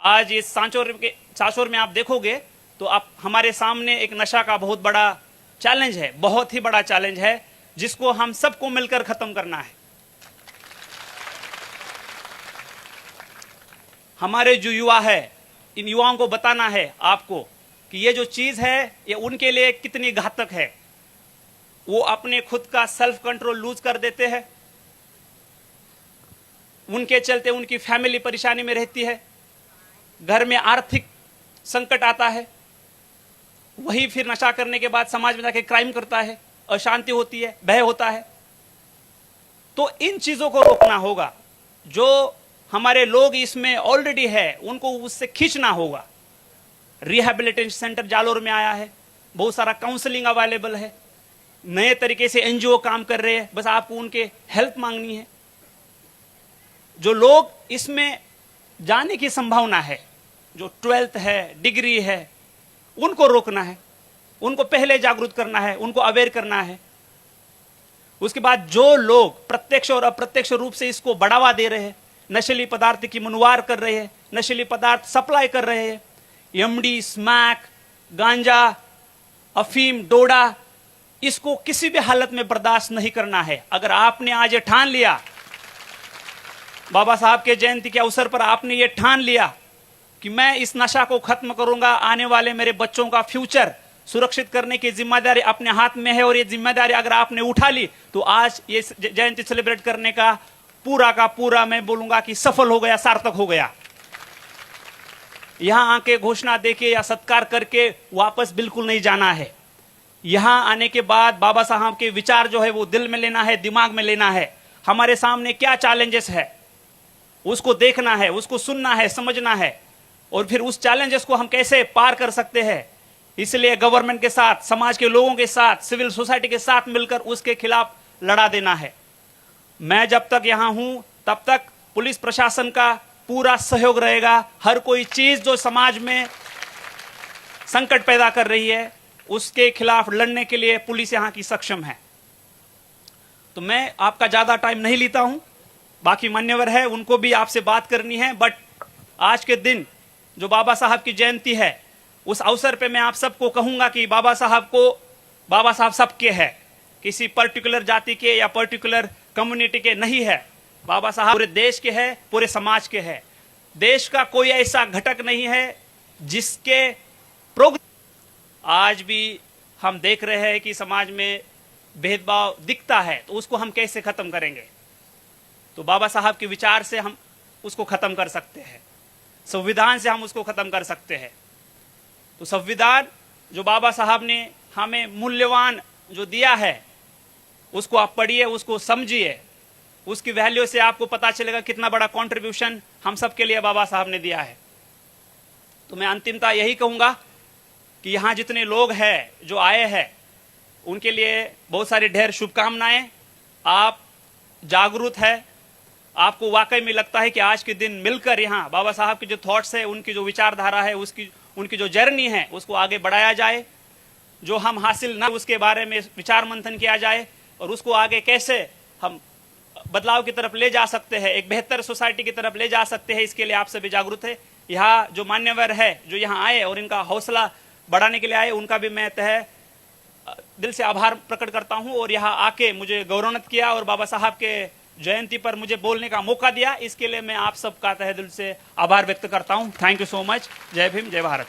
आज इस सांचौर में आप देखोगे तो आप हमारे सामने एक नशा का बहुत बड़ा चैलेंज है, बहुत ही बड़ा चैलेंज है, जिसको हम सबको मिलकर खत्म करना है। हमारे जो युवा है, इन युवाओं को बताना है आपको कि ये जो चीज है ये उनके लिए कितनी घातक है। वो अपने खुद का सेल्फ कंट्रोल लूज कर देते हैं, उनके चलते उनकी फैमिली परेशानी में रहती है, घर में आर्थिक संकट आता है, वही फिर नशा करने के बाद समाज में जाके क्राइम करता है, अशांति होती है, भय होता है। तो इन चीजों को रोकना होगा। जो हमारे लोग इसमें ऑलरेडी है उनको उससे खींचना होगा। रिहैबिलिटेशन सेंटर जालोर में आया है, बहुत सारा काउंसलिंग अवेलेबल है, नए तरीके से एनजीओ काम कर रहे हैं, बस आपको उनके हेल्प मांगनी है। जो लोग इसमें जाने की संभावना है, जो 12th है, डिग्री है, उनको रोकना है, उनको पहले जागरूक करना है, उनको अवेयर करना है। उसके बाद जो लोग प्रत्यक्ष और अप्रत्यक्ष रूप से इसको बढ़ावा दे रहे हैं, नशीली पदार्थ की मुनवार कर रहे हैं, नशीली पदार्थ सप्लाई कर रहे हैं, एमडी, स्मैक, गांजा, अफीम, डोडा, इसको किसी भी हालत में बर्दाश्त नहीं करना है। अगर आपने आज ये ठान लिया, बाबा साहब के जयंती के अवसर पर आपने ये ठान लिया कि मैं इस नशा को खत्म करूंगा, आने वाले मेरे बच्चों का फ्यूचर सुरक्षित करने की जिम्मेदारी अपने हाथ में है, और ये जिम्मेदारी अगर आपने उठा ली तो आज ये जयंती सेलिब्रेट करने का पूरा मैं बोलूंगा कि सफल हो गया, सार्थक हो गया। यहां आके घोषणा देके या सत्कार करके वापस बिल्कुल नहीं जाना है। यहां आने के बाद बाबा साहब के विचार जो है वो दिल में लेना है, दिमाग में लेना है। हमारे सामने क्या चैलेंजेस है उसको देखना है, उसको सुनना है, समझना है, और फिर उस चैलेंजेस को हम कैसे पार कर सकते हैं। इसलिए गवर्नमेंट के साथ, समाज के लोगों के साथ, सिविल सोसाइटी के साथ मिलकर उसके खिलाफ लड़ा देना है। मैं जब तक यहां हूं तब तक पुलिस प्रशासन का पूरा सहयोग रहेगा। हर कोई चीज जो समाज में संकट पैदा कर रही है उसके खिलाफ लड़ने के लिए पुलिस यहां की सक्षम है। तो मैं आपका ज्यादा टाइम नहीं लेता हूं, बाकी मान्यवर है उनको भी आपसे बात करनी है, बट आज के दिन जो बाबा साहब की जयंती है उस अवसर पे मैं आप सबको कहूंगा कि बाबा साहब सबके है, किसी पर्टिकुलर जाति के या पर्टिकुलर कम्युनिटी के नहीं है। बाबा साहब पूरे देश के है, पूरे समाज के है। देश का कोई ऐसा घटक नहीं है जिसके आज भी हम देख रहे हैं कि समाज में भेदभाव दिखता है, तो उसको हम कैसे खत्म करेंगे। तो बाबा साहब के विचार से हम उसको खत्म कर सकते हैं, संविधान से हम उसको खत्म कर सकते हैं। तो संविधान जो बाबा साहब ने हमें मूल्यवान जो दिया है उसको आप पढ़िए, उसको समझिए, उसकी वैल्यू से आपको पता चलेगा कितना बड़ा कंट्रीब्यूशन हम सब के लिए बाबा साहब ने दिया है। तो मैं अंतिमता यही कहूंगा कि यहां जितने लोग हैं जो आए हैं उनके लिए बहुत सारी ढेर शुभकामनाएं। आप जागरूक है, आपको वाकई में लगता है कि आज के दिन मिलकर यहाँ बाबा साहब के जो थॉट्स है, उनकी जो विचारधारा है, उनकी जो जर्नी है उसको आगे बढ़ाया जाए। जो हम हासिल न उसके बारे में विचार मंथन किया जाए और उसको आगे कैसे हम बदलाव की तरफ ले जा सकते हैं, एक बेहतर सोसाइटी की तरफ ले जा सकते हैं, इसके लिए आप सभी जागरूक है। यहाँ जो मान्यवर है जो यहाँ आए और इनका हौसला बढ़ाने के लिए आए, उनका भी मैं तहे दिल से आभार प्रकट करता हूँ। और यहाँ आके मुझे गौरवान्वित किया और बाबा साहब के जयंती पर मुझे बोलने का मौका दिया, इसके लिए मैं आप सबका तहे दिल से आभार व्यक्त करता हूँ। Thank you so much. जय भीम, जय भारत।